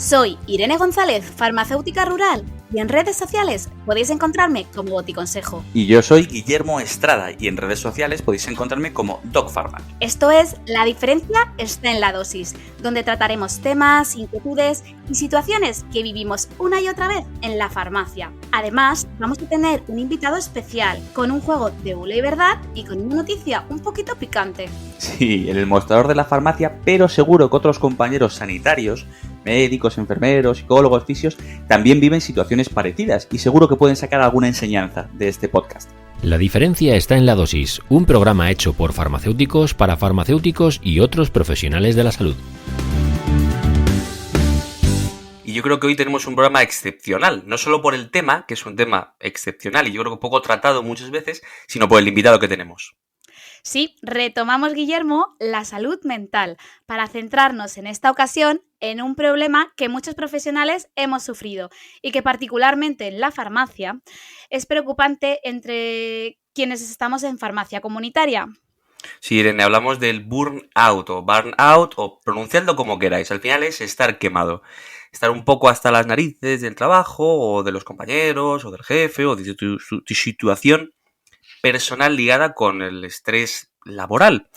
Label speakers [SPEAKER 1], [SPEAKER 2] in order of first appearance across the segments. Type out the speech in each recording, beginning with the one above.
[SPEAKER 1] Soy Irene González, farmacéutica rural, y en redes sociales podéis encontrarme como Boticonsejo.
[SPEAKER 2] Y yo soy Guillermo Estrada, y en redes sociales podéis encontrarme como DocPharma.
[SPEAKER 1] Esto es La diferencia está en la dosis, donde trataremos temas, inquietudes y situaciones que vivimos una y otra vez en la farmacia. Además, vamos a tener un invitado especial, con un juego de bulo y verdad y con una noticia un poquito picante.
[SPEAKER 2] Sí, en el mostrador de la farmacia, pero seguro que otros compañeros sanitarios, médicos, enfermeros, psicólogos, fisios, también viven situaciones parecidas y seguro que pueden sacar alguna enseñanza de este podcast.
[SPEAKER 3] La diferencia está en la dosis, un programa hecho por farmacéuticos para farmacéuticos y otros profesionales de la salud.
[SPEAKER 4] Y yo creo que hoy tenemos un programa excepcional, no solo por el tema, que es un tema excepcional y yo creo que poco tratado muchas veces, sino por el invitado que tenemos.
[SPEAKER 1] Sí, retomamos, Guillermo, la salud mental, para centrarnos en esta ocasión en un problema que muchos profesionales hemos sufrido y que particularmente en la farmacia es preocupante entre quienes estamos en farmacia comunitaria.
[SPEAKER 4] Sí, Irene, hablamos del burnout o pronunciadlo como queráis, al final es estar quemado. Estar un poco hasta las narices del trabajo o de los compañeros o del jefe o de tu situación personal ligada con el estrés laboral.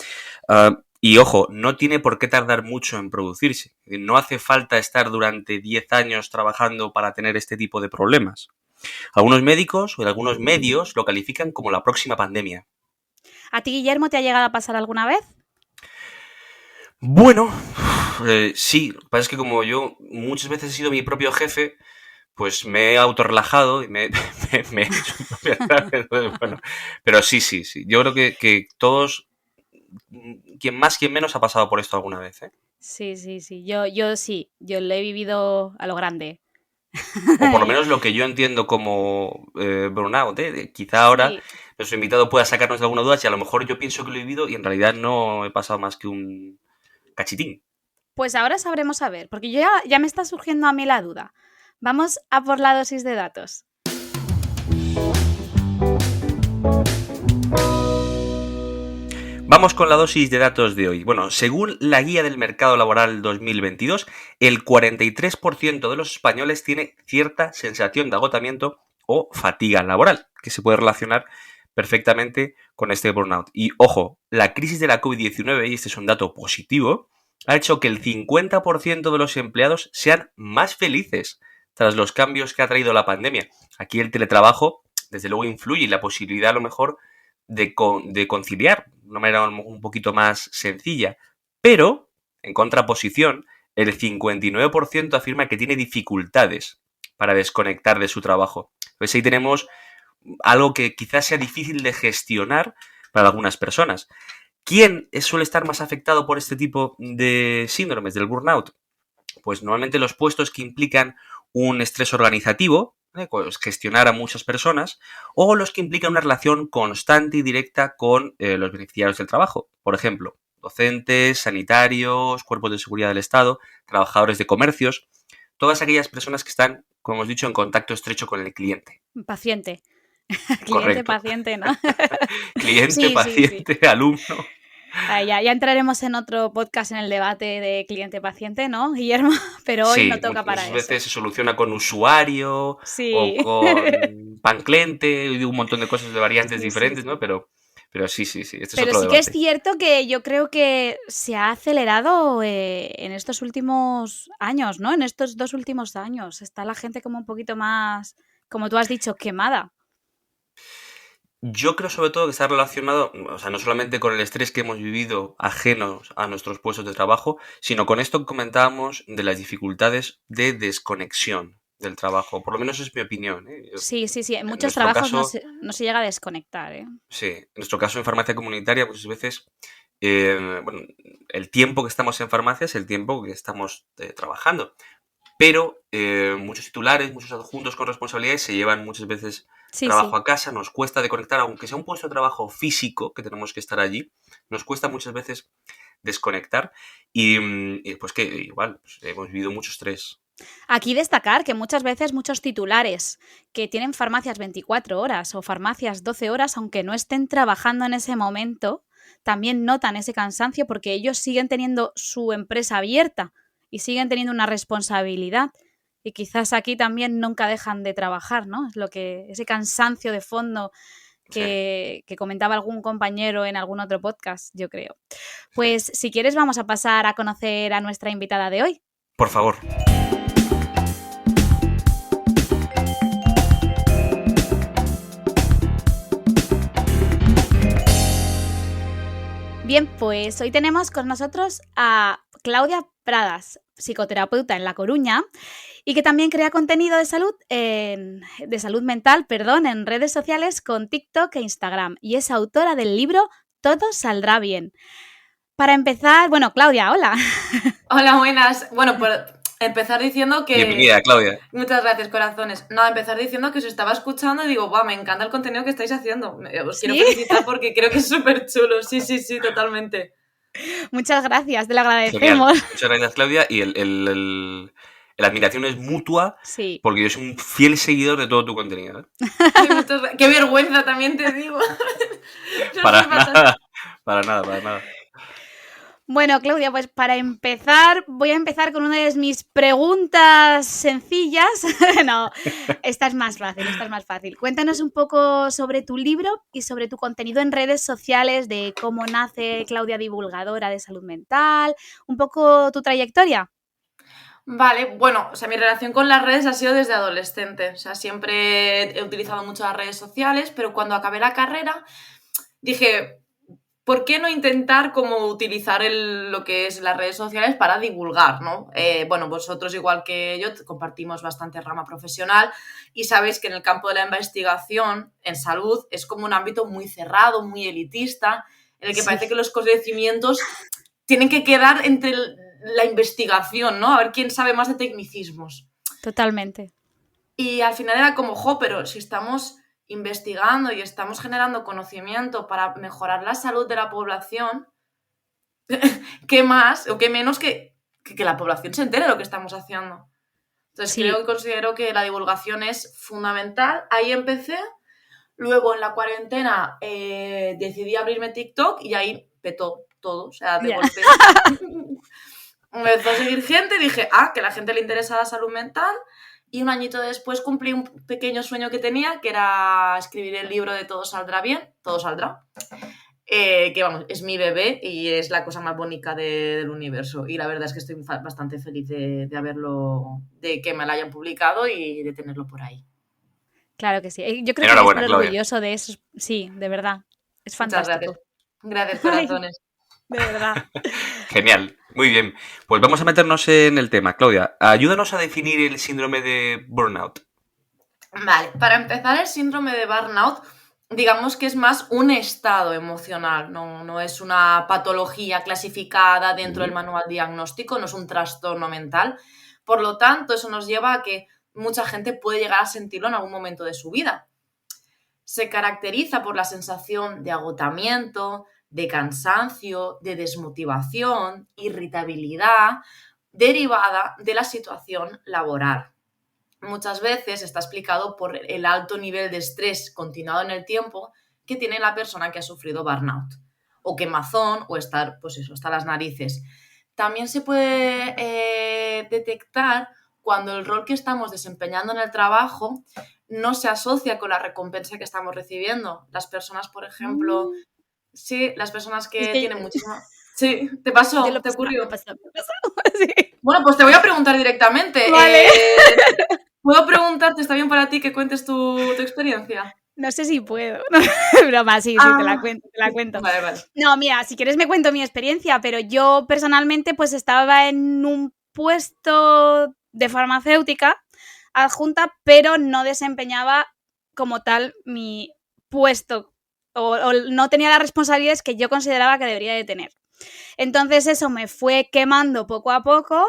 [SPEAKER 4] Y ojo, no tiene por qué tardar mucho en producirse. No hace falta estar durante 10 años trabajando para tener este tipo de problemas. Algunos médicos o algunos medios lo califican como la próxima pandemia.
[SPEAKER 1] ¿A ti, Guillermo, te ha llegado a pasar alguna vez?
[SPEAKER 4] Bueno, sí. Lo que pasa es que como yo muchas veces he sido mi propio jefe, pues me he autorrelajado y me he hecho mi propia terapia. Entonces, bueno, pero sí. Yo creo que todos, quien más, quien menos, ha pasado por esto alguna vez, ¿eh?
[SPEAKER 1] Sí. Yo sí, yo lo he vivido a lo grande.
[SPEAKER 4] O por lo menos lo que yo entiendo como burnout, ¿eh? Quizá ahora
[SPEAKER 1] Sí.
[SPEAKER 4] nuestro invitado pueda sacarnos de alguna duda y a lo mejor yo pienso que lo he vivido y en realidad no he pasado más que un cachitín.
[SPEAKER 1] Pues ahora sabremos a ver, porque ya me está surgiendo a mí la duda. Vamos a por la dosis de datos.
[SPEAKER 4] Vamos con la dosis de datos de hoy. Bueno, según la Guía del Mercado Laboral 2022, el 43% de los españoles tiene cierta sensación de agotamiento o fatiga laboral, que se puede relacionar perfectamente con este burnout. Y ojo, la crisis de la COVID-19, y este es un dato positivo, ha hecho que el 50% de los empleados sean más felices tras los cambios que ha traído la pandemia. Aquí el teletrabajo, desde luego, influye y la posibilidad a lo mejor de conciliar de una manera un poquito más sencilla. Pero, en contraposición, el 59% afirma que tiene dificultades para desconectar de su trabajo. Pues ahí tenemos algo que quizás sea difícil de gestionar para algunas personas. ¿Quién suele estar más afectado por este tipo de síndromes del burnout? Pues normalmente los puestos que implican un estrés organizativo, pues gestionar a muchas personas, o los que implican una relación constante y directa con los beneficiarios del trabajo. Por ejemplo, docentes, sanitarios, cuerpos de seguridad del Estado, trabajadores de comercios, todas aquellas personas que están, como hemos dicho, en contacto estrecho con el cliente.
[SPEAKER 1] Paciente. Cliente,
[SPEAKER 4] Correcto.
[SPEAKER 1] paciente, ¿no?
[SPEAKER 4] Cliente,
[SPEAKER 1] Sí.
[SPEAKER 4] paciente, alumno.
[SPEAKER 1] Ya entraremos en otro podcast en el debate de cliente-paciente, ¿no, Guillermo? Pero hoy no toca para
[SPEAKER 4] muchas
[SPEAKER 1] eso.
[SPEAKER 4] veces se soluciona con usuario
[SPEAKER 1] Sí.
[SPEAKER 4] o con panclente y un montón de cosas de variantes diferentes,
[SPEAKER 1] Sí.
[SPEAKER 4] ¿no? Pero sí, este es
[SPEAKER 1] Pero
[SPEAKER 4] otro
[SPEAKER 1] sí que es
[SPEAKER 4] debate.
[SPEAKER 1] cierto que yo creo que se ha acelerado en estos últimos años, ¿no? En estos 2 últimos años. Está la gente como un poquito más, como tú has dicho, quemada.
[SPEAKER 4] Yo creo sobre todo que está relacionado, o sea, no solamente con el estrés que hemos vivido ajenos a nuestros puestos de trabajo, sino con esto que comentábamos de las dificultades de desconexión del trabajo. Por lo menos es mi opinión, ¿eh?
[SPEAKER 1] Sí. En muchos
[SPEAKER 4] nuestro
[SPEAKER 1] trabajos
[SPEAKER 4] caso,
[SPEAKER 1] no se llega a desconectar, ¿eh?
[SPEAKER 4] sí, en nuestro caso en farmacia comunitaria, pues a veces, bueno, el tiempo que estamos en farmacia es el tiempo que estamos trabajando. Pero muchos titulares, muchos adjuntos con responsabilidades se llevan muchas veces trabajo a casa, nos cuesta desconectar, aunque sea un puesto de trabajo físico, que tenemos que estar allí, nos cuesta muchas veces desconectar y pues que igual pues, hemos vivido mucho estrés.
[SPEAKER 1] Aquí destacar que muchas veces muchos titulares que tienen farmacias 24 horas o farmacias 12 horas, aunque no estén trabajando en ese momento, también notan ese cansancio porque ellos siguen teniendo su empresa abierta y siguen teniendo una responsabilidad. Y quizás aquí también nunca dejan de trabajar, ¿no? Es lo que ese cansancio de fondo que comentaba algún compañero en algún otro podcast, yo creo. Pues si quieres vamos a pasar a conocer a nuestra invitada de hoy.
[SPEAKER 4] Por favor.
[SPEAKER 1] Bien, pues hoy tenemos con nosotros a Claudia Pradas, psicoterapeuta en La Coruña y que también crea contenido de salud mental, en redes sociales con TikTok e Instagram, y es autora del libro Todo saldrá bien. Para empezar, bueno, Claudia, hola.
[SPEAKER 5] Hola, buenas. Bueno, por empezar diciendo que...
[SPEAKER 4] Bienvenida, Claudia.
[SPEAKER 5] Muchas gracias, corazones. No, empezar diciendo que os estaba escuchando y digo, guau, me encanta el contenido que estáis haciendo. Os quiero felicitar porque creo que es súper chulo. Sí, totalmente.
[SPEAKER 1] Muchas gracias, te lo agradecemos.
[SPEAKER 4] Genial. Muchas gracias, Claudia. Y la admiración es mutua,
[SPEAKER 1] sí,
[SPEAKER 4] porque yo soy un fiel seguidor de todo tu contenido.
[SPEAKER 5] Qué vergüenza, también te digo.
[SPEAKER 4] Para nada.
[SPEAKER 1] Bueno, Claudia, pues para empezar, voy a empezar con una de mis preguntas sencillas. No, esta es más fácil. Cuéntanos un poco sobre tu libro y sobre tu contenido en redes sociales, de cómo nace Claudia Divulgadora de Salud Mental, un poco tu trayectoria.
[SPEAKER 5] Vale, bueno, o sea, mi relación con las redes ha sido desde adolescente. O sea, siempre he utilizado mucho las redes sociales, pero cuando acabé la carrera dije, ¿por qué no intentar como utilizar lo que es las redes sociales para divulgar, ¿no? Bueno, vosotros, igual que yo, compartimos bastante rama profesional y sabéis que en el campo de la investigación en salud es como un ámbito muy cerrado, muy elitista, en el que parece que los conocimientos tienen que quedar entre la investigación, ¿no? A ver quién sabe más de tecnicismos.
[SPEAKER 1] Totalmente.
[SPEAKER 5] Y al final era como, pero si estamos investigando y estamos generando conocimiento para mejorar la salud de la población, ¿qué más o qué menos que la población se entere de lo que estamos haciendo? Entonces creo y considero que la divulgación es fundamental. Ahí empecé. Luego en la cuarentena decidí abrirme TikTok y ahí petó todo, o sea, de golpe. Me empezó a seguir gente y dije, que a la gente le interesa la salud mental. Y un añito después cumplí un pequeño sueño que tenía, que era escribir el libro de Todo saldrá bien, todo saldrá. Que vamos, es mi bebé y es la cosa más bonita del universo. Y la verdad es que estoy bastante feliz de que me lo hayan publicado y de tenerlo por ahí.
[SPEAKER 1] Claro que sí. Yo creo que estoy orgulloso de eso. Sí, de verdad. Es fantástico.
[SPEAKER 5] Gracias, corazones.
[SPEAKER 1] De verdad.
[SPEAKER 4] Genial, muy bien. Pues vamos a meternos en el tema. Claudia, ayúdanos a definir el síndrome de burnout.
[SPEAKER 5] Vale, para empezar, el síndrome de burnout, digamos que es más un estado emocional, no es una patología clasificada dentro del manual diagnóstico, no es un trastorno mental. Por lo tanto, eso nos lleva a que mucha gente puede llegar a sentirlo en algún momento de su vida. Se caracteriza por la sensación de agotamiento, de cansancio, de desmotivación, irritabilidad, derivada de la situación laboral. Muchas veces está explicado por el alto nivel de estrés continuado en el tiempo que tiene la persona que ha sufrido burnout, o quemazón, o estar, pues eso, hasta las narices. También se puede detectar cuando el rol que estamos desempeñando en el trabajo no se asocia con la recompensa que estamos recibiendo. Las personas, por ejemplo... Sí, las personas que tienen muchísima... Sí, ¿te pasó? ¿Te ocurrió?
[SPEAKER 1] Me pasó. Sí.
[SPEAKER 5] Bueno, pues te voy a preguntar directamente.
[SPEAKER 1] Vale.
[SPEAKER 5] ¿Puedo preguntarte, está bien para ti que cuentes tu experiencia?
[SPEAKER 1] No sé si puedo. Broma, sí, te la cuento.
[SPEAKER 5] Vale.
[SPEAKER 1] No, mira, si quieres me cuento mi experiencia, pero yo personalmente pues estaba en un puesto de farmacéutica adjunta, pero no desempeñaba como tal mi puesto o no tenía las responsabilidades que yo consideraba que debería de tener. Entonces eso me fue quemando poco a poco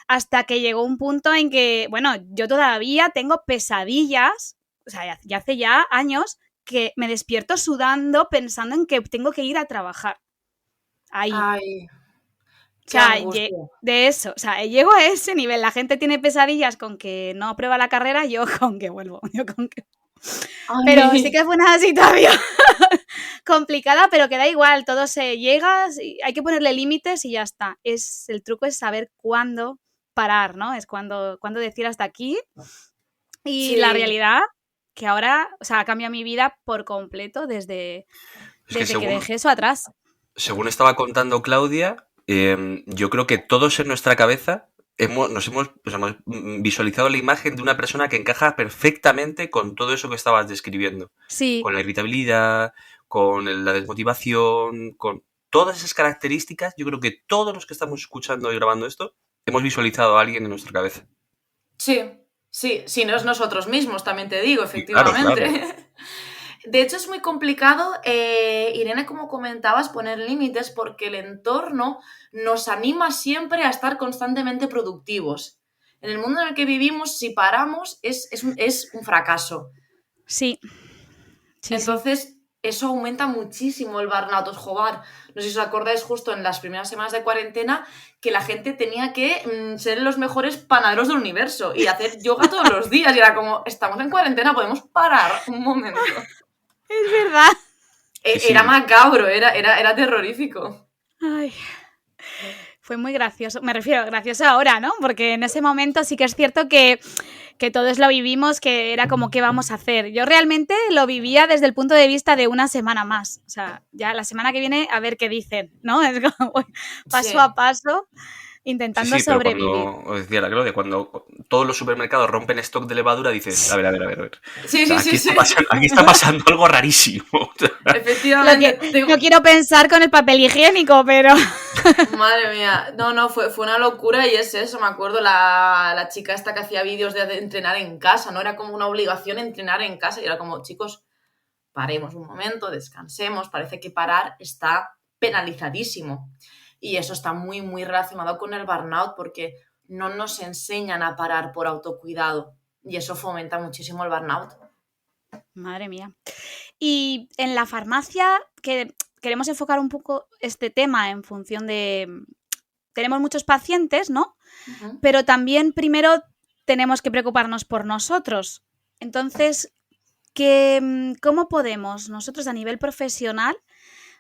[SPEAKER 1] hasta que llegó un punto en que, bueno, yo todavía tengo pesadillas, o sea, ya hace ya años que me despierto sudando pensando en que tengo que ir a trabajar. Ahí.
[SPEAKER 5] Ay,
[SPEAKER 1] o sea, de eso, o sea, llego a ese nivel. La gente tiene pesadillas con que no aprueba la carrera, yo con que vuelvo. Pero sí que fue una situación complicada, pero que da igual, todo se llega, hay que ponerle límites y ya está. El truco es saber cuándo parar, ¿no? Es cuando decir hasta aquí. Y la realidad que ahora, o sea, cambia mi vida por completo desde que dejé eso atrás.
[SPEAKER 4] Según estaba contando Claudia, yo creo que todos en nuestra cabeza hemos visualizado la imagen de una persona que encaja perfectamente con todo eso que estabas describiendo.
[SPEAKER 1] Sí.
[SPEAKER 4] Con la irritabilidad, con la desmotivación, con todas esas características. Yo creo que todos los que estamos escuchando y grabando esto hemos visualizado a alguien en nuestra cabeza.
[SPEAKER 5] Sí, no es nosotros mismos, también te digo, efectivamente.
[SPEAKER 4] Claro.
[SPEAKER 5] De hecho, es muy complicado, Irene, como comentabas, poner límites porque el entorno nos anima siempre a estar constantemente productivos. En el mundo en el que vivimos, si paramos, es un fracaso.
[SPEAKER 1] Sí.
[SPEAKER 5] Entonces, eso aumenta muchísimo el burnout. Joder, no sé si os acordáis justo en las primeras semanas de cuarentena que la gente tenía que ser los mejores panaderos del universo y hacer yoga todos los días. Y era como, estamos en cuarentena, podemos parar un momento.
[SPEAKER 1] Es verdad.
[SPEAKER 5] Era macabro, era terrorífico.
[SPEAKER 1] Ay, fue muy gracioso. Me refiero gracioso ahora, ¿no? Porque en ese momento sí que es cierto que todos lo vivimos, que era como, ¿qué vamos a hacer? Yo realmente lo vivía desde el punto de vista de una semana más. O sea, ya la semana que viene a ver qué dicen, ¿no? Es como paso a paso, intentando sobrevivir.
[SPEAKER 4] Cuando, os decía la Claudia, cuando todos los supermercados rompen stock de levadura, dices, a ver.
[SPEAKER 5] Sí.
[SPEAKER 4] Aquí está pasando algo rarísimo.
[SPEAKER 5] Efectivamente.
[SPEAKER 1] No quiero pensar con el papel higiénico, pero...
[SPEAKER 5] Madre mía, no, fue una locura y es eso, me acuerdo la chica esta que hacía vídeos de entrenar en casa, ¿no? Era como una obligación entrenar en casa y era como, chicos, paremos un momento, descansemos, parece que parar está penalizadísimo. Y eso está muy, muy relacionado con el burnout porque no nos enseñan a parar por autocuidado y eso fomenta muchísimo el burnout.
[SPEAKER 1] Madre mía. Y en la farmacia, que queremos enfocar un poco este tema en función de... Tenemos muchos pacientes, ¿no? Uh-huh. Pero también primero tenemos que preocuparnos por nosotros. Entonces, ¿cómo podemos nosotros a nivel profesional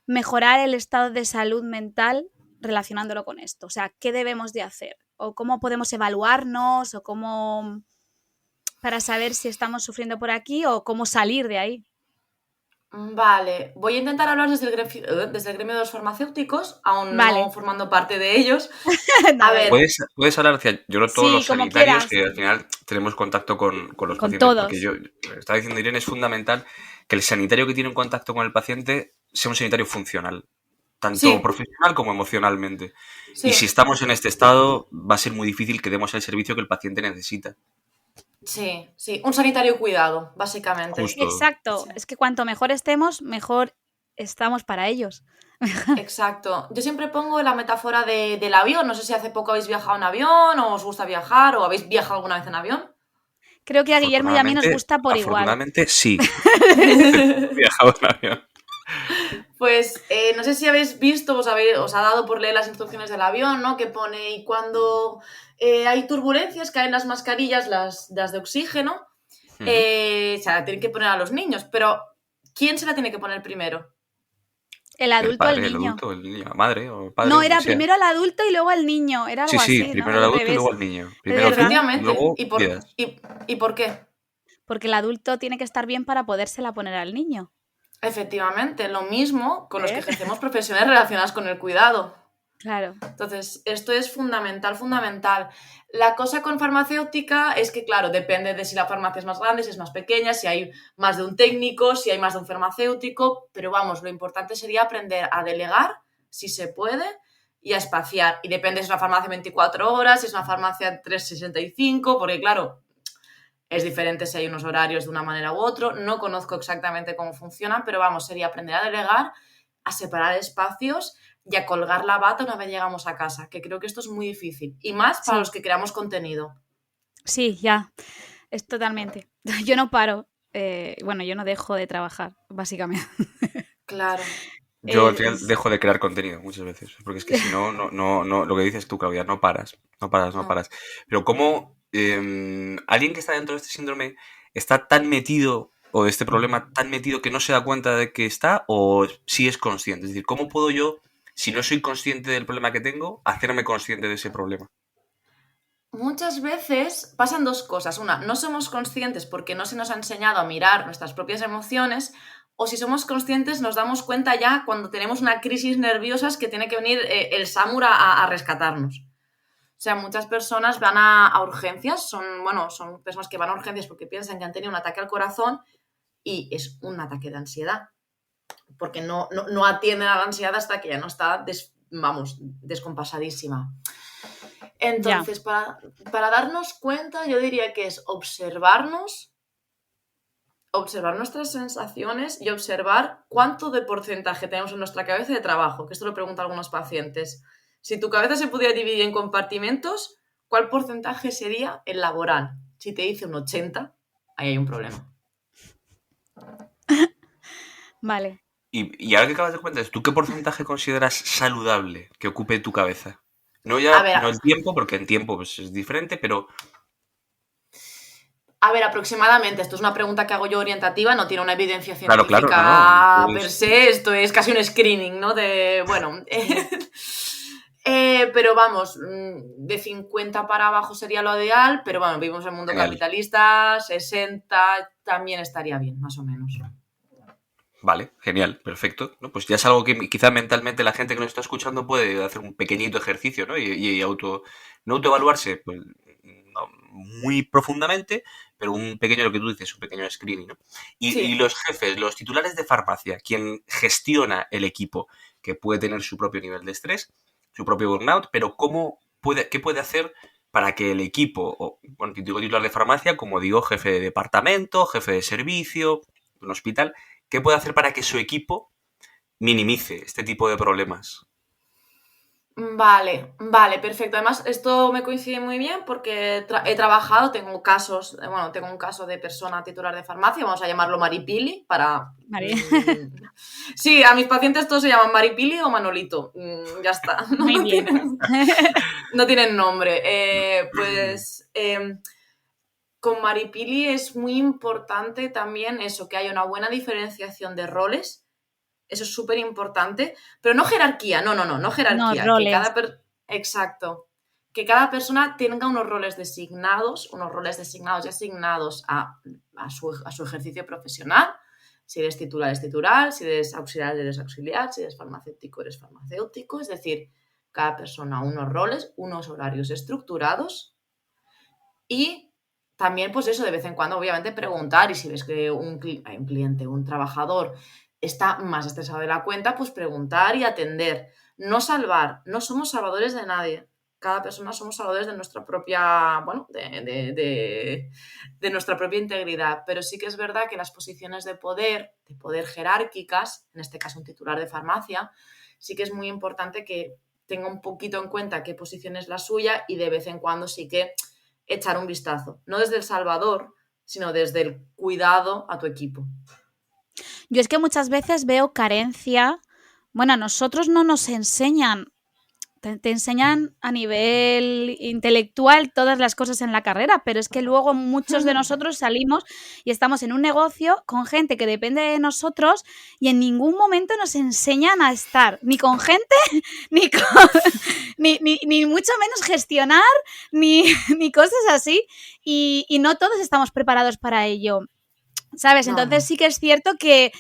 [SPEAKER 1] mejorar el estado de salud mental relacionándolo con esto? O sea, ¿qué debemos de hacer? ¿O cómo podemos evaluarnos? ¿O cómo... para saber si estamos sufriendo por aquí o cómo salir de ahí?
[SPEAKER 5] Vale, voy a intentar hablar desde el gremio de los farmacéuticos, aún no formando parte de ellos.
[SPEAKER 1] A ver.
[SPEAKER 4] ¿Puedes hablar hacia todos los sanitarios que al final tenemos contacto con los pacientes?
[SPEAKER 1] Todos.
[SPEAKER 4] Porque yo estaba diciendo, Irene, es fundamental que el sanitario que tiene un contacto con el paciente sea un sanitario funcional, tanto profesional como emocionalmente. Sí. Y si estamos en este estado, va a ser muy difícil que demos el servicio que el paciente necesita.
[SPEAKER 5] Sí, un sanitario cuidado, básicamente.
[SPEAKER 1] Justo. Exacto, es que cuanto mejor estemos, mejor estamos para ellos.
[SPEAKER 5] Exacto, yo siempre pongo la metáfora del avión, no sé si hace poco habéis viajado en avión o os gusta viajar o habéis viajado alguna vez en avión.
[SPEAKER 1] Creo que a Guillermo y a mí nos gusta por igual.
[SPEAKER 4] Afortunadamente sí, he viajado en avión.
[SPEAKER 5] Pues no sé si habéis visto, os ha dado por leer las instrucciones del avión, ¿no? Que pone, y cuando hay turbulencias, caen las mascarillas, las de oxígeno, se la tienen que poner a los niños, pero ¿quién se la tiene que poner primero?
[SPEAKER 1] El adulto o el niño.
[SPEAKER 4] El adulto, el niño, la madre o el padre.
[SPEAKER 1] No, era primero el adulto y luego el niño, era algo así.
[SPEAKER 4] Sí, primero el adulto y luego el niño.
[SPEAKER 5] Efectivamente.
[SPEAKER 4] Luego
[SPEAKER 5] ¿Y por qué?
[SPEAKER 1] Porque el adulto tiene que estar bien para podérsela poner al niño.
[SPEAKER 5] Efectivamente, lo mismo con los que ejercemos profesiones relacionadas con el cuidado.
[SPEAKER 1] Claro.
[SPEAKER 5] Entonces, esto es fundamental. La cosa con farmacéutica es que, claro, depende de si la farmacia es más grande, si es más pequeña, si hay más de un técnico, si hay más de un farmacéutico, pero vamos, lo importante sería aprender a delegar, si se puede, y a espaciar. Y depende si es una farmacia 24 horas, si es una farmacia 365, porque, claro, es diferente si hay unos horarios de una manera u otra. No conozco exactamente cómo funcionan, pero vamos, sería aprender a delegar, a separar espacios y a colgar la bata una vez llegamos a casa, que creo que esto es muy difícil. Y más para los que creamos contenido.
[SPEAKER 1] Sí, ya, es totalmente. Yo no paro, yo no dejo de trabajar, básicamente.
[SPEAKER 5] Claro.
[SPEAKER 4] Yo al final dejo de crear contenido muchas veces, porque es que si no, lo que dices tú, Claudia, no paras. Pero ¿cómo alguien que está dentro de este síndrome está tan metido o de este problema tan metido que no se da cuenta de que está, o sí es consciente? Es decir, ¿cómo puedo yo, si no soy consciente del problema que tengo, hacerme consciente de ese problema?
[SPEAKER 5] Muchas veces pasan dos cosas. Una, no somos conscientes porque no se nos ha enseñado a mirar nuestras propias emociones, o si somos conscientes nos damos cuenta ya cuando tenemos una crisis nerviosa que tiene que venir el SAMUR a rescatarnos. O sea, muchas personas van a urgencias, son personas que van a urgencias porque piensan que han tenido un ataque al corazón y es un ataque de ansiedad, porque no atienden a la ansiedad hasta que ya no está, descompasadísima. Entonces, para darnos cuenta, yo diría que es observar nuestras sensaciones y observar cuánto de porcentaje tenemos en nuestra cabeza de trabajo, que esto lo pregunto a algunos pacientes. Si tu cabeza se pudiera dividir en compartimentos, ¿cuál porcentaje sería el laboral? Si te dice un 80, ahí hay un problema.
[SPEAKER 1] Vale.
[SPEAKER 4] Y ahora que acabas de cuenta, ¿tú qué porcentaje consideras saludable que ocupe tu cabeza? No el tiempo, porque en tiempo pues, es diferente, pero...
[SPEAKER 5] A ver, aproximadamente, esto es una pregunta que hago yo orientativa, no tiene una evidencia científica
[SPEAKER 4] claro,
[SPEAKER 5] per se, esto es casi un screening, ¿no? Pero vamos, de 50 para abajo sería lo ideal, pero bueno, vivimos en un mundo capitalista, 60 también estaría bien, más o menos.
[SPEAKER 4] Vale, genial, perfecto. ¿No? Pues ya es algo que quizá mentalmente la gente que nos está escuchando puede hacer un pequeñito ejercicio, ¿no? Y no autoevaluarse pues, no, muy profundamente, pero un pequeño, lo que tú dices, un pequeño screening, ¿no? Y los jefes, los titulares de farmacia, quien gestiona el equipo, que puede tener su propio nivel de estrés, su propio burnout, pero ¿qué puede hacer para que el equipo, digo titular de farmacia, como digo, jefe de departamento, jefe de servicio, un hospital, ¿qué puede hacer para que su equipo minimice este tipo de problemas?
[SPEAKER 5] Vale, perfecto. Además, esto me coincide muy bien porque he trabajado, tengo un caso de persona titular de farmacia, vamos a llamarlo Maripili para... Sí, a mis pacientes todos se llaman Maripili o Manolito, ya está.
[SPEAKER 1] Muy bien.
[SPEAKER 5] No tienen nombre. Con Maripili es muy importante también eso, que haya una buena diferenciación de roles. Eso es súper importante, pero no jerarquía, no jerarquía.
[SPEAKER 1] No, roles.
[SPEAKER 5] Exacto. Que cada persona tenga unos roles designados y asignados a su ejercicio profesional. Si eres titular, eres titular, si eres auxiliar, si eres farmacéutico, eres farmacéutico. Es decir, cada persona unos roles, unos horarios estructurados y también, pues eso, de vez en cuando, obviamente, preguntar y si ves que un cliente, un trabajador está más estresado de la cuenta, pues preguntar y atender. No salvar, no somos salvadores de nadie. Cada persona somos salvadores de nuestra propia, de nuestra propia integridad. Pero sí que es verdad que las posiciones de poder jerárquicas, en este caso un titular de farmacia, sí que es muy importante que tenga un poquito en cuenta qué posición es la suya y de vez en cuando sí que echar un vistazo. No desde el salvador, sino desde el cuidado a tu equipo.
[SPEAKER 1] Yo es que muchas veces veo carencia. Bueno, a nosotros no nos enseñan, te enseñan a nivel intelectual todas las cosas en la carrera, pero es que luego muchos de nosotros salimos y estamos en un negocio con gente que depende de nosotros y en ningún momento nos enseñan a estar ni con gente, ni mucho menos gestionar, ni cosas así, y no todos estamos preparados para ello. ¿Sabes? Entonces sí que es cierto que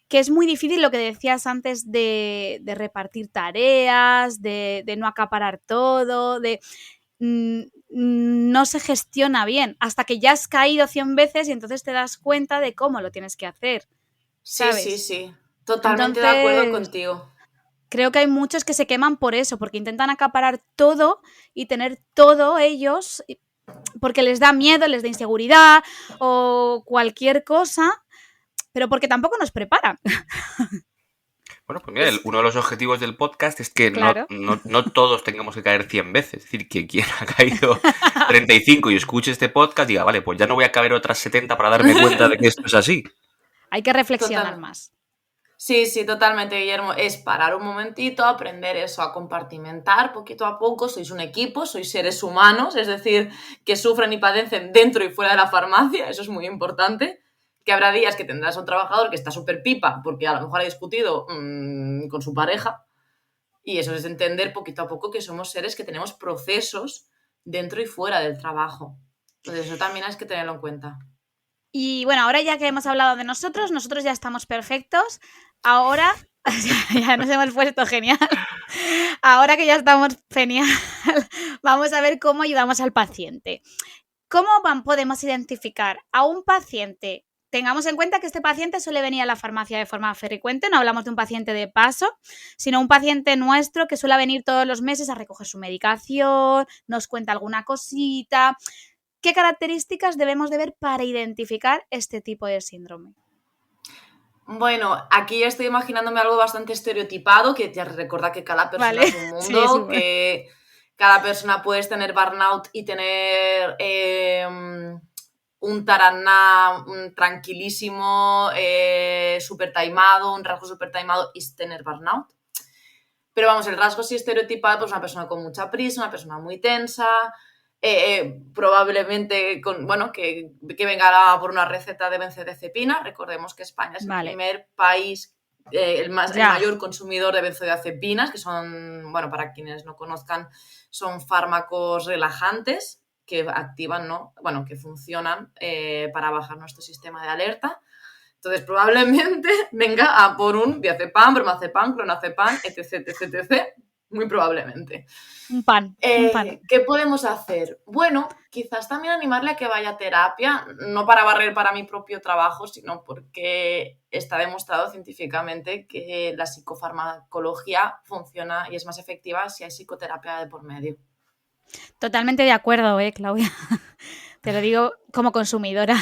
[SPEAKER 1] es muy difícil lo que decías antes de repartir tareas, de no acaparar todo, no se gestiona bien hasta que ya has caído 100 veces y entonces te das cuenta de cómo lo tienes que hacer. ¿Sabes?
[SPEAKER 5] Sí. Totalmente de acuerdo contigo.
[SPEAKER 1] Creo que hay muchos que se queman por eso, porque intentan acaparar todo y tener todo ellos porque les da miedo, les da inseguridad o cualquier cosa, pero porque tampoco nos preparan.
[SPEAKER 4] Bueno, pues mira, uno de los objetivos del podcast es que claro, no todos tengamos que caer 100 veces. Es decir, que quien ha caído 35 y escuche este podcast diga, vale, pues ya no voy a caer otras 70 para darme cuenta de que esto es así.
[SPEAKER 1] Hay que reflexionar más.
[SPEAKER 5] Sí, totalmente, Guillermo. Es parar un momentito, aprender eso, a compartimentar poquito a poco. Sois un equipo, sois seres humanos, es decir, que sufren y padecen dentro y fuera de la farmacia, eso es muy importante. que habrá días que tendrás a un trabajador que está súper pipa porque a lo mejor ha discutido con su pareja, y eso es entender poquito a poco que somos seres que tenemos procesos dentro y fuera del trabajo. Entonces eso también hay que tenerlo en cuenta.
[SPEAKER 1] Y bueno, ahora ya que hemos hablado de nosotros ya estamos perfectos. Ahora ya nos hemos puesto genial. Ahora que ya estamos genial, vamos a ver cómo ayudamos al paciente. ¿Cómo podemos identificar a un paciente? Tengamos en cuenta que este paciente suele venir a la farmacia de forma frecuente, no hablamos de un paciente de paso, sino un paciente nuestro que suele venir todos los meses a recoger su medicación, nos cuenta alguna cosita. ¿Qué características debemos de ver para identificar este tipo de síndrome?
[SPEAKER 5] Bueno, aquí estoy imaginándome algo bastante estereotipado, que te recuerda que cada persona es un mundo, que cada persona puedes tener burnout y tener un taraná tranquilísimo, súper taimado, un rasgo súper taimado y tener burnout. Pero vamos, el rasgo sí estereotipado, pues una persona con mucha prisa, una persona muy tensa, probablemente que venga por una receta de benzodiazepina. Recordemos que España es el primer país, el mayor consumidor de benzodiazepinas, que son, bueno, para quienes no conozcan, son fármacos relajantes que activan, ¿no? Bueno, que funcionan para bajar nuestro sistema de alerta. Entonces, probablemente venga a por un diazepam, bromazepam, clonazepam, etc, etc, etc. Muy probablemente.
[SPEAKER 1] Un pan.
[SPEAKER 5] ¿Qué podemos hacer? Bueno, quizás también animarle a que vaya a terapia, no para barrer para mi propio trabajo, sino porque está demostrado científicamente que la psicofarmacología funciona y es más efectiva si hay psicoterapia de por medio.
[SPEAKER 1] Totalmente de acuerdo, Claudia. Te lo digo como consumidora.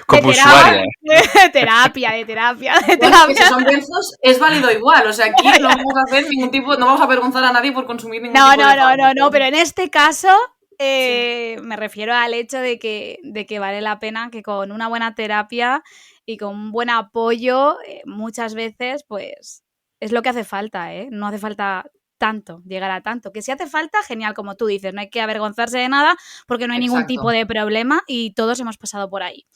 [SPEAKER 4] Como usuaria.
[SPEAKER 1] De terapia.
[SPEAKER 5] Bueno, si son benzos, es válido igual. O sea, aquí no vamos a hacer ningún tipo, no vamos a avergonzar a nadie por consumir ningún tipo de fármaco.
[SPEAKER 1] No, pero en este caso me refiero al hecho de que vale la pena que con una buena terapia y con un buen apoyo, muchas veces, pues, es lo que hace falta, ¿eh? No hace falta tanto, llegar a tanto. Que si hace falta, genial, como tú dices, no hay que avergonzarse de nada porque no hay ningún tipo de problema y todos hemos pasado por ahí.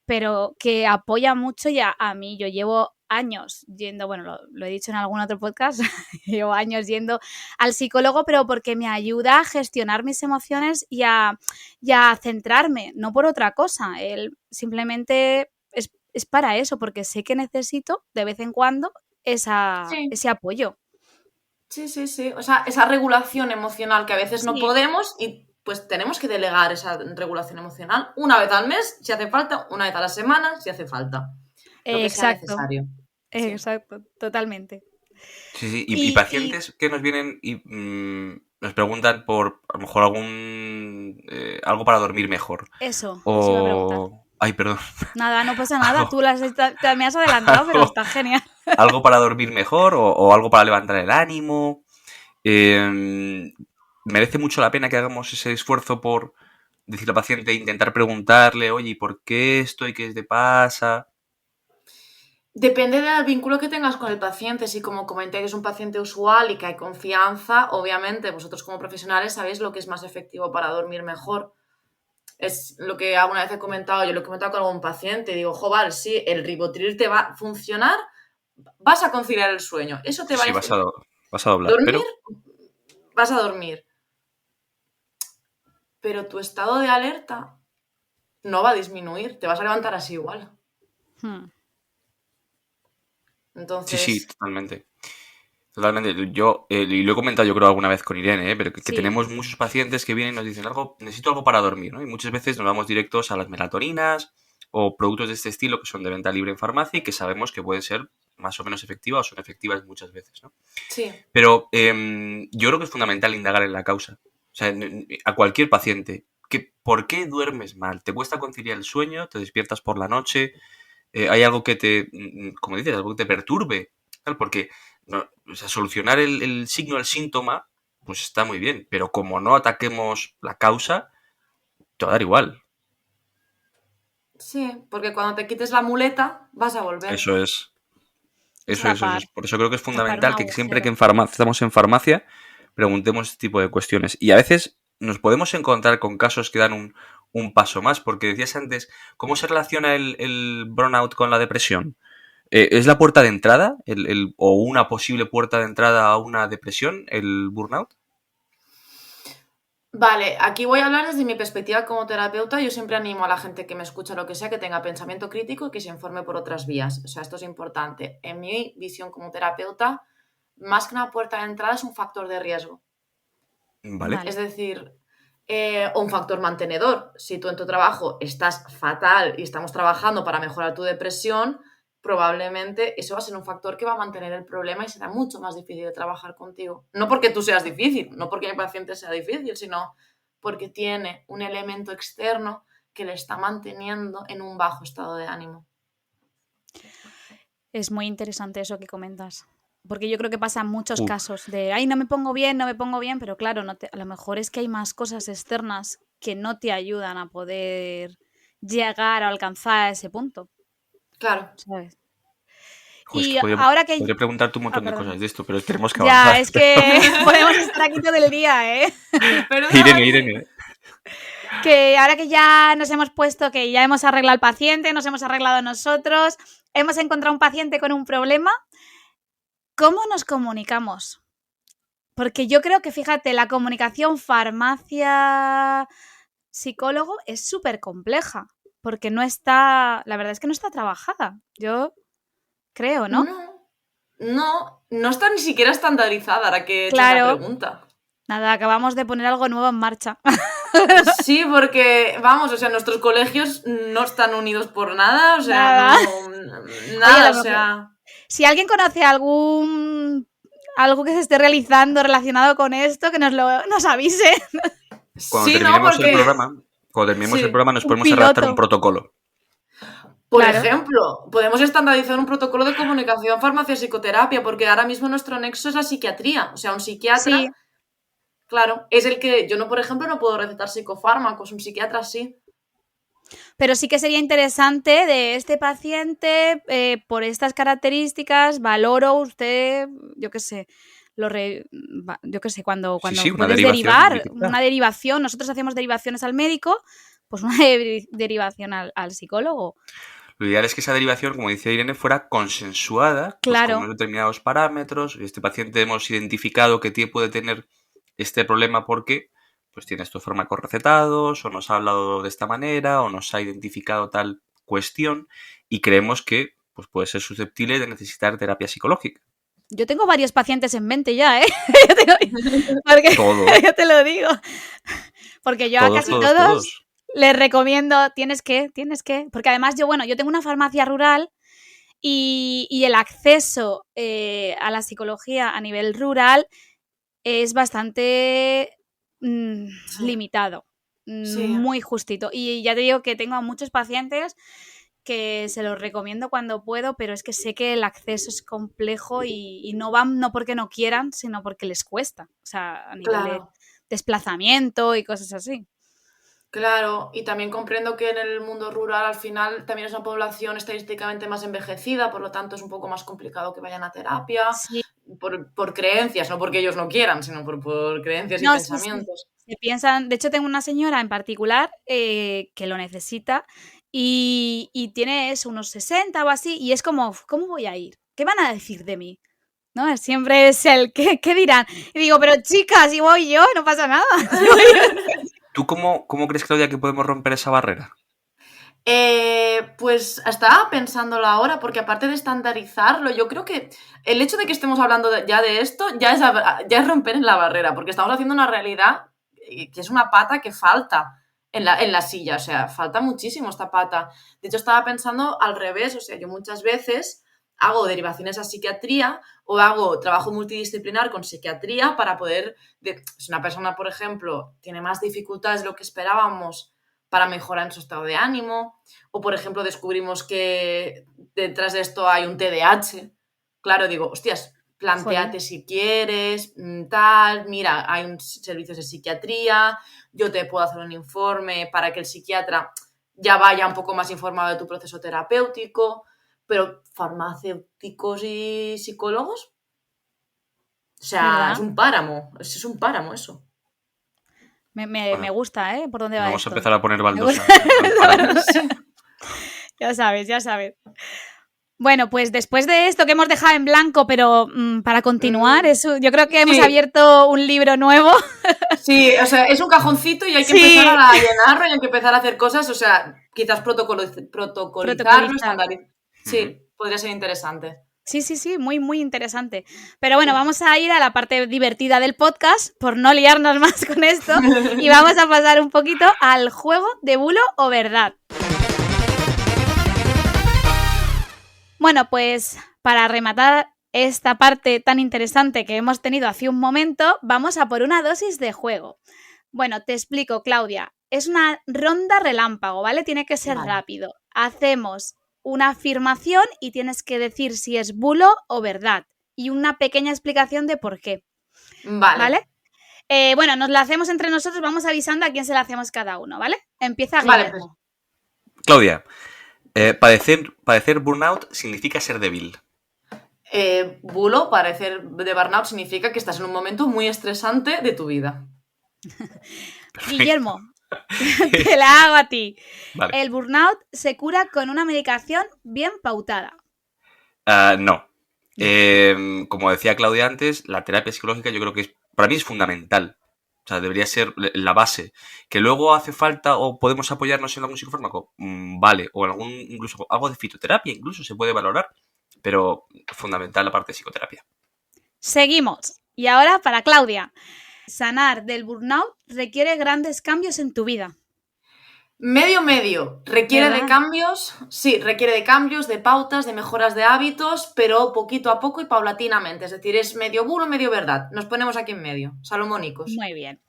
[SPEAKER 1] Pero que apoya mucho ya a mí. Yo llevo años yendo, bueno, lo he dicho en algún otro podcast, llevo años yendo al psicólogo, pero porque me ayuda a gestionar mis emociones y a centrarme, no por otra cosa. Él simplemente es para eso, porque sé que necesito de vez en cuando ese apoyo.
[SPEAKER 5] Sí. O sea, esa regulación emocional que a veces no podemos y pues tenemos que delegar esa regulación emocional una vez al mes, si hace falta, una vez a la semana, si hace falta. Lo que sea necesario.
[SPEAKER 1] Exacto, totalmente.
[SPEAKER 4] Sí. Y pacientes que nos vienen y nos preguntan por, a lo mejor, algo para dormir mejor.
[SPEAKER 1] Eso iba a preguntar.
[SPEAKER 4] Ay, perdón.
[SPEAKER 1] Nada, no pasa nada. Tú me has adelantado, pero está genial.
[SPEAKER 4] Algo para dormir mejor o algo para levantar el ánimo. Merece mucho la pena que hagamos ese esfuerzo por decirle al paciente, intentar preguntarle, oye, ¿por qué esto y qué te pasa?
[SPEAKER 5] Depende del vínculo que tengas con el paciente. Si, como comenté, que es un paciente usual y que hay confianza, obviamente vosotros como profesionales sabéis lo que es más efectivo para dormir mejor. Es lo que alguna vez he comentado, yo lo he comentado con algún paciente, digo, joder, sí, el ribotril te va a funcionar, vas a conciliar el sueño, eso te va a
[SPEAKER 4] vas a doblar.
[SPEAKER 5] ¿Dormir? Vas a dormir. Pero tu estado de alerta no va a disminuir, te vas a levantar así igual. Entonces...
[SPEAKER 4] Sí, totalmente. Totalmente. Yo y lo he comentado yo creo alguna vez con Irene, pero que tenemos muchos pacientes que vienen y nos dicen necesito algo para dormir, ¿no? Y muchas veces nos vamos directos a las melatoninas o productos de este estilo que son de venta libre en farmacia y que sabemos que pueden ser más o menos efectivas o son efectivas muchas veces, ¿no?
[SPEAKER 5] Sí.
[SPEAKER 4] Pero yo creo que es fundamental indagar en la causa. O sea, a cualquier paciente. ¿Por qué duermes mal? ¿Te cuesta conciliar el sueño? ¿Te despiertas por la noche? ¿Hay algo que te, como dices, algo que te perturbe? Porque solucionar el signo del síntoma, pues está muy bien. Pero como no ataquemos la causa, te va a dar igual.
[SPEAKER 5] Sí, porque cuando te quites la muleta, vas a volver.
[SPEAKER 4] Eso es. Por eso creo que es fundamental que siempre que estamos en farmacia preguntemos este tipo de cuestiones. Y a veces nos podemos encontrar con casos que dan un paso más, porque decías antes, ¿cómo se relaciona el burnout con la depresión? ¿Es la puerta de entrada o una posible puerta de entrada a una depresión, el burnout?
[SPEAKER 5] Vale, aquí voy a hablar desde mi perspectiva como terapeuta. Yo siempre animo a la gente que me escucha lo que sea, que tenga pensamiento crítico y que se informe por otras vías. O sea, esto es importante. En mi visión como terapeuta, más que una puerta de entrada es un factor de riesgo.
[SPEAKER 4] Vale.
[SPEAKER 1] Vale.
[SPEAKER 5] Es decir, o un factor mantenedor. Si tú en tu trabajo estás fatal y estamos trabajando para mejorar tu depresión, probablemente eso va a ser un factor que va a mantener el problema y será mucho más difícil de trabajar contigo. No porque tú seas difícil, no porque mi paciente sea difícil, sino porque tiene un elemento externo que le está manteniendo en un bajo estado de ánimo.
[SPEAKER 1] Es muy interesante eso que comentas. Porque yo creo que pasa en muchos
[SPEAKER 4] Uf.
[SPEAKER 1] casos de, ay, no me pongo bien, pero claro, a lo mejor es que hay más cosas externas que no te ayudan a poder llegar o alcanzar ese punto,
[SPEAKER 5] Claro.
[SPEAKER 1] ¿sabes?
[SPEAKER 4] Jo, es
[SPEAKER 1] Y
[SPEAKER 4] que
[SPEAKER 1] ahora que...
[SPEAKER 4] podría preguntarte un montón de
[SPEAKER 1] perdón.
[SPEAKER 4] cosas de esto, pero tenemos que avanzar.
[SPEAKER 1] Ya, es que podemos estar aquí todo el día, ¿eh?
[SPEAKER 4] Irene.
[SPEAKER 1] Que ahora que ya nos hemos puesto, que ya hemos arreglado al paciente, nos hemos arreglado nosotros, hemos encontrado un paciente con un problema, ¿cómo nos comunicamos? Porque yo creo que, fíjate, la comunicación farmacia-psicólogo es súper compleja, porque no está, la verdad es que no está trabajada, yo creo, ¿no?
[SPEAKER 5] No está ni siquiera estandarizada ahora que he hecho
[SPEAKER 1] Claro.
[SPEAKER 5] esa pregunta.
[SPEAKER 1] Nada, acabamos de poner algo nuevo en marcha.
[SPEAKER 5] Sí, porque, vamos, o sea, nuestros colegios no están unidos por nada, o sea,
[SPEAKER 1] Nada.
[SPEAKER 5] nada,
[SPEAKER 1] Oye,
[SPEAKER 5] o sea...
[SPEAKER 1] Si alguien conoce algo que se esté realizando relacionado con esto, que nos avise.
[SPEAKER 4] Cuando
[SPEAKER 5] Sí, ¿no?
[SPEAKER 4] terminemos
[SPEAKER 5] Porque...
[SPEAKER 4] el programa nos
[SPEAKER 1] Un
[SPEAKER 4] podemos redactar
[SPEAKER 1] piloto.
[SPEAKER 4] un protocolo.
[SPEAKER 5] Por
[SPEAKER 1] Claro.
[SPEAKER 5] ejemplo, podemos estandarizar un protocolo de comunicación farmacia-psicoterapia, porque ahora mismo nuestro nexo es la psiquiatría. O sea, un psiquiatra,
[SPEAKER 1] Sí,
[SPEAKER 5] claro, es el que... Yo, no, por ejemplo, no puedo recetar psicofármacos, un psiquiatra sí.
[SPEAKER 1] pero sí que sería interesante de este paciente, por estas características, valoro usted, yo qué sé, cuando
[SPEAKER 4] Sí, una
[SPEAKER 1] puedes
[SPEAKER 4] derivación
[SPEAKER 1] derivar,
[SPEAKER 4] directa.
[SPEAKER 1] una derivación, nosotros hacemos derivaciones al médico, pues una derivación al psicólogo.
[SPEAKER 4] Lo ideal es que esa derivación, como dice Irene, fuera consensuada, pues
[SPEAKER 1] Claro.
[SPEAKER 4] con unos determinados parámetros. Este paciente hemos identificado que puede tener este problema porque pues tiene estos fármacos recetados, o nos ha hablado de esta manera, o nos ha identificado tal cuestión, y creemos que pues puede ser susceptible de necesitar terapia psicológica.
[SPEAKER 1] Yo tengo varios pacientes en mente ya, ¿eh? Porque
[SPEAKER 4] Todos.
[SPEAKER 1] yo te lo digo. Porque yo a casi todos les recomiendo, tienes que. Porque además yo tengo una farmacia rural y el acceso a la psicología a nivel rural es bastante limitado,
[SPEAKER 5] Sí.
[SPEAKER 1] muy justito. Y ya te digo que tengo a muchos pacientes que se los recomiendo cuando puedo, pero es que sé que el acceso es complejo y no van no porque no quieran, sino porque les cuesta. O sea, a nivel de desplazamiento y cosas así.
[SPEAKER 5] Claro, y también comprendo que en el mundo rural al final también es una población estadísticamente más envejecida, por lo tanto es un poco más complicado que vayan a terapia,
[SPEAKER 1] Sí.
[SPEAKER 5] por creencias, no porque ellos no quieran, sino por creencias y pensamientos.
[SPEAKER 1] Sí. Se piensan, de hecho tengo una señora en particular que lo necesita y tiene unos 60 o así, y es como, ¿cómo voy a ir? ¿Qué van a decir de mí? ¿No? Siempre es ¿qué dirán? Y digo, pero chicas, si voy yo, no pasa nada.
[SPEAKER 4] ¿Tú cómo crees, Claudia, que podemos romper esa barrera?
[SPEAKER 5] Pues estaba pensándolo ahora, porque aparte de estandarizarlo, yo creo que el hecho de que estemos hablando ya de esto ya es romper en la barrera, porque estamos haciendo una realidad que es una pata que falta en la silla, o sea, falta muchísimo esta pata. De hecho, estaba pensando al revés, o sea, yo muchas veces hago derivaciones a psiquiatría o hago trabajo multidisciplinar con psiquiatría para poder... Si una persona, por ejemplo, tiene más dificultades de lo que esperábamos para mejorar en su estado de ánimo, o por ejemplo descubrimos que detrás de esto hay un TDAH, claro, digo, hostias, plantéate si quieres, tal, mira, hay un servicio de psiquiatría, yo te puedo hacer un informe para que el psiquiatra ya vaya un poco más informado de tu proceso terapéutico, pero farmacéuticos y psicólogos, o sea,
[SPEAKER 1] ¿verdad?
[SPEAKER 5] es un páramo eso.
[SPEAKER 1] Me gusta, ¿eh? Por dónde va
[SPEAKER 4] Vamos
[SPEAKER 1] esto.
[SPEAKER 4] a empezar a poner baldosas.
[SPEAKER 1] Ya sabes. Bueno, pues después de esto que hemos dejado en blanco, pero para continuar, yo creo que hemos abierto un libro nuevo.
[SPEAKER 5] Sí, o sea, es un cajoncito y hay que empezar a llenarlo y hay que empezar a hacer cosas, o sea, quizás protocolizarlo, estandarizarlo. Sí, podría ser interesante.
[SPEAKER 1] Sí, muy, muy interesante. Pero bueno, vamos a ir a la parte divertida del podcast, por no liarnos más con esto, y vamos a pasar un poquito al juego de bulo o verdad. Bueno, pues para rematar esta parte tan interesante que hemos tenido hace un momento, vamos a por una dosis de juego. Bueno, te explico, Claudia. Es una ronda relámpago, ¿vale? Tiene que ser rápido. Hacemos una afirmación y tienes que decir si es bulo o verdad. Y una pequeña explicación de por qué. ¿Vale? Bueno, nos la hacemos entre nosotros, vamos avisando a quién se la hacemos cada uno, ¿vale? Empieza Guillermo.
[SPEAKER 4] Claudia, padecer burnout significa ser débil.
[SPEAKER 5] Bulo, padecer de burnout significa que estás en un momento muy estresante de tu vida.
[SPEAKER 1] Guillermo, te la hago a ti.
[SPEAKER 4] Vale.
[SPEAKER 1] ¿El burnout se cura con una medicación bien pautada?
[SPEAKER 4] No. Como decía Claudia antes, la terapia psicológica yo creo que para mí es fundamental. O sea, debería ser la base. ¿Que luego hace falta o podemos apoyarnos en algún psicofármaco? Vale. O en incluso algo de fitoterapia incluso se puede valorar. Pero fundamental la parte de psicoterapia.
[SPEAKER 1] Seguimos. Y ahora para Claudia. Sanar del burnout requiere grandes cambios en tu vida.
[SPEAKER 5] Medio. Requiere de cambios, sí, requiere de cambios, de pautas, de mejoras de hábitos, pero poquito a poco y paulatinamente. Es decir, es medio bulo, medio verdad. Nos ponemos aquí en medio, salomónicos.
[SPEAKER 1] Muy bien.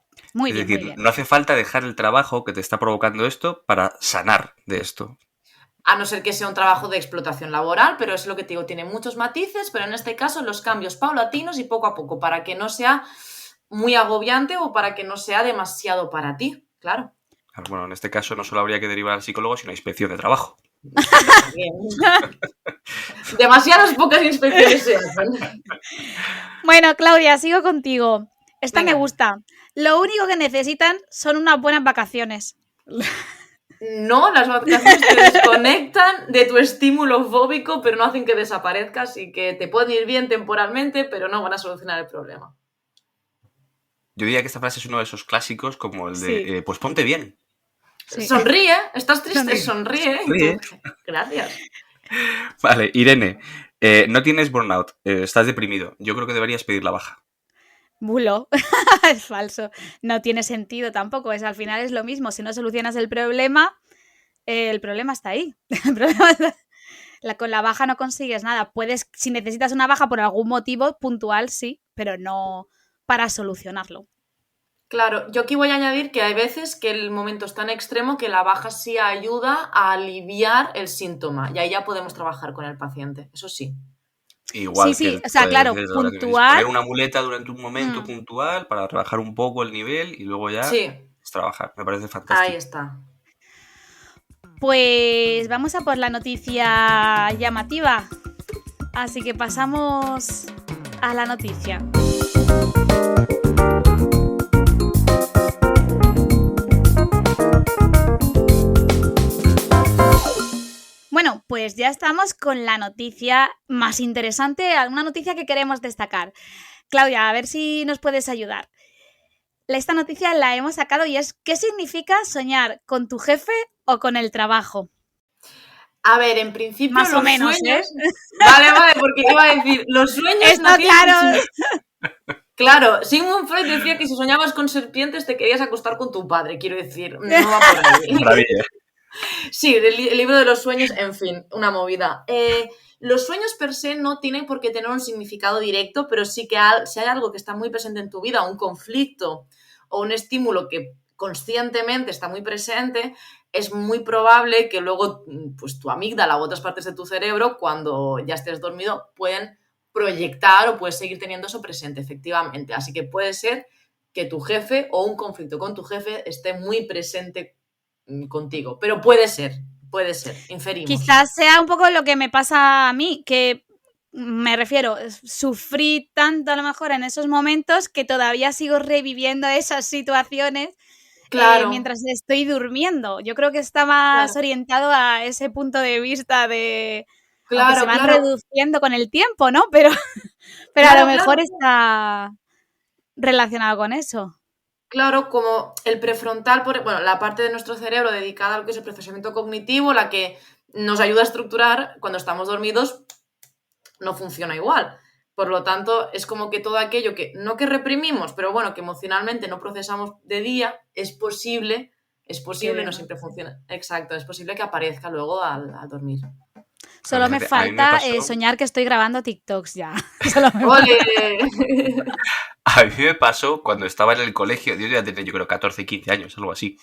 [SPEAKER 4] Es decir, no hace falta dejar el trabajo que te está provocando esto para sanar de esto.
[SPEAKER 5] A no ser que sea un trabajo de explotación laboral, pero es lo que te digo, tiene muchos matices, pero en este caso los cambios paulatinos y poco a poco, para que no sea muy agobiante o para que no sea demasiado para ti, claro.
[SPEAKER 4] Bueno, en este caso no solo habría que derivar al psicólogo, sino a inspección de trabajo.
[SPEAKER 5] Demasiadas pocas inspecciones se hacen.
[SPEAKER 1] Bueno, Claudia, sigo contigo. Esta me gusta. Lo único que necesitan son unas buenas vacaciones.
[SPEAKER 5] No, las vacaciones te desconectan de tu estímulo fóbico, pero no hacen que desaparezcas y que te pueden ir bien temporalmente, pero no van a solucionar el problema.
[SPEAKER 4] Yo diría que esta frase es uno de esos clásicos como el de, pues ponte bien.
[SPEAKER 5] Sí. Sonríe, estás triste, sonríe. Gracias.
[SPEAKER 4] Vale, Irene, no tienes burnout, estás deprimido. Yo creo que deberías pedir la baja.
[SPEAKER 1] Bulo, es falso. No tiene sentido tampoco. Al final es lo mismo. Si no solucionas el problema está ahí. Con la baja no consigues nada. Puedes, si necesitas una baja por algún motivo puntual, sí, pero no para solucionarlo.
[SPEAKER 5] Claro, yo aquí voy a añadir que hay veces que el momento es tan extremo que la baja sí ayuda a aliviar el síntoma y ahí ya podemos trabajar con el paciente, eso sí.
[SPEAKER 4] Igual
[SPEAKER 1] sí, o sea, claro, puntual.
[SPEAKER 4] Poner una muleta durante un momento puntual para rebajar un poco el nivel y luego ya es trabajar. Me parece fantástico.
[SPEAKER 5] Ahí está.
[SPEAKER 1] Pues vamos a por la noticia llamativa. Así que pasamos a la noticia. Bueno, pues ya estamos con la noticia más interesante, una noticia que queremos destacar. Claudia, a ver si nos puedes ayudar. Esta noticia la hemos sacado y es ¿qué significa soñar con tu jefe o con el trabajo?
[SPEAKER 5] A ver, en principio
[SPEAKER 1] más o menos,
[SPEAKER 5] sueños... Vale, porque iba a decir, los sueños
[SPEAKER 1] no claro.
[SPEAKER 5] Claro, Sigmund Freud decía que si soñabas con serpientes te querías acostar con tu padre, quiero decir, no va por ahí.
[SPEAKER 4] Maravilla.
[SPEAKER 5] Sí, el libro de los sueños, en fin, una movida. Los sueños per se no tienen por qué tener un significado directo, pero sí que si hay algo que está muy presente en tu vida, un conflicto o un estímulo que conscientemente está muy presente, es muy probable que luego pues, tu amígdala u otras partes de tu cerebro, cuando ya estés dormido, pueden proyectar o puedes seguir teniendo eso presente, efectivamente. Así que puede ser que tu jefe o un conflicto con tu jefe esté muy presente contigo, pero puede ser, inferimos.
[SPEAKER 1] Quizás sea un poco lo que me pasa a mí, que me refiero, sufrí tanto a lo mejor en esos momentos que todavía sigo reviviendo esas situaciones
[SPEAKER 5] Claro.
[SPEAKER 1] Mientras estoy durmiendo. Yo creo que está más orientado a ese punto de vista de... Aunque se van reduciendo con el tiempo, ¿no? Pero a lo mejor está relacionado con eso.
[SPEAKER 5] Claro, como el prefrontal, la parte de nuestro cerebro dedicada a lo que es el procesamiento cognitivo, la que nos ayuda a estructurar, cuando estamos dormidos, no funciona igual. Por lo tanto, es como que todo aquello que, no que reprimimos, pero bueno, que emocionalmente no procesamos de día, es posible, no siempre funciona. Exacto, es posible que aparezca luego al dormir.
[SPEAKER 1] Solo me falta soñar que estoy grabando TikToks ya.
[SPEAKER 5] ¡Ole!
[SPEAKER 4] A mí me pasó cuando estaba en el colegio, yo ya tenía, yo creo, 14, 15 años, algo así.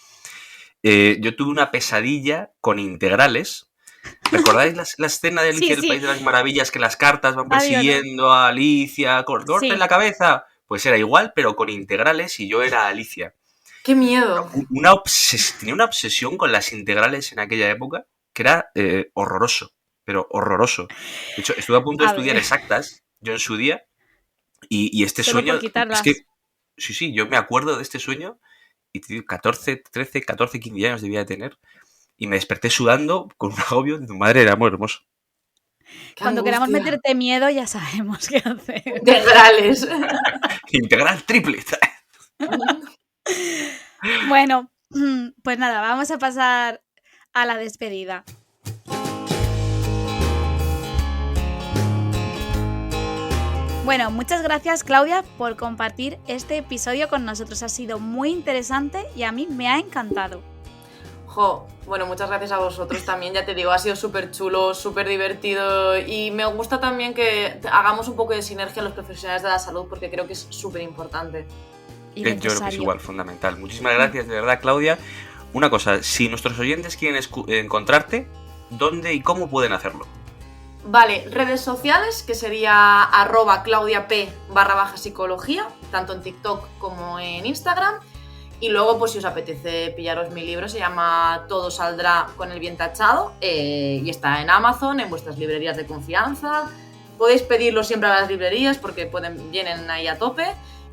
[SPEAKER 4] Yo tuve una pesadilla con integrales. ¿Recordáis la escena de Alicia del País de las Maravillas, que las cartas van persiguiendo a Alicia, corta en la cabeza? Pues era igual, pero con integrales, y yo era Alicia.
[SPEAKER 5] ¡Qué miedo!
[SPEAKER 4] Tenía una obsesión con las integrales en aquella época que era horroroso, pero horroroso. De hecho, estuve a punto de estudiar exactas, yo en su día, y este sueño... Es que, sí, yo me acuerdo de este sueño, y 13, 14, 15 años debía de tener, y me desperté sudando con un agobio de tu madre, era muy hermoso.
[SPEAKER 1] Cuando queramos meterte miedo ya sabemos qué hacer.
[SPEAKER 5] Integrales.
[SPEAKER 4] Integral triple.
[SPEAKER 1] Bueno, pues nada, vamos a pasar a la despedida. Bueno, muchas gracias, Claudia, por compartir este episodio con nosotros. Ha sido muy interesante y a mí me ha encantado.
[SPEAKER 5] Bueno, muchas gracias a vosotros también, ya te digo, ha sido súper chulo, súper divertido, y me gusta también que hagamos un poco de sinergia los profesionales de la salud, porque creo que es súper importante.
[SPEAKER 4] Yo creo que es igual, fundamental. Muchísimas gracias, de verdad, Claudia. Una cosa, si nuestros oyentes quieren encontrarte, ¿dónde y cómo pueden hacerlo?
[SPEAKER 5] Vale, redes sociales, que sería @claudiap_psicología, tanto en TikTok como en Instagram. Y luego, pues si os apetece pillaros mi libro, se llama Todo saldrá con el bien tachado, y está en Amazon, en vuestras librerías de confianza. Podéis pedirlo siempre a las librerías porque vienen ahí a tope.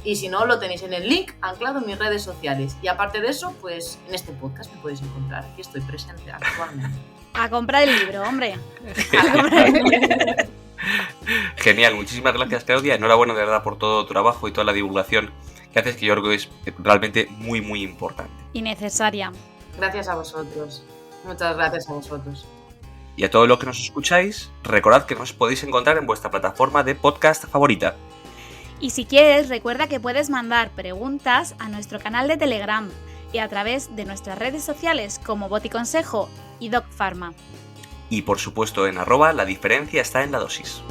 [SPEAKER 5] Y si no, lo tenéis en el link anclado en mis redes sociales. Y aparte de eso, pues en este podcast me podéis encontrar. Aquí estoy presente actualmente.
[SPEAKER 1] A comprar el libro, hombre.
[SPEAKER 4] Genial, muchísimas gracias, Claudia. Enhorabuena, de verdad, por todo tu trabajo y toda la divulgación que haces, que yo creo que es realmente muy, muy importante.
[SPEAKER 1] Y necesaria.
[SPEAKER 5] Gracias a vosotros. Muchas gracias a vosotros.
[SPEAKER 4] Y a todos los que nos escucháis, recordad que nos podéis encontrar en vuestra plataforma de podcast favorita.
[SPEAKER 1] Y si quieres, recuerda que puedes mandar preguntas a nuestro canal de Telegram y a través de nuestras redes sociales como Boticonsejo y DocPharma.
[SPEAKER 4] Y por supuesto en @, la diferencia está en la dosis.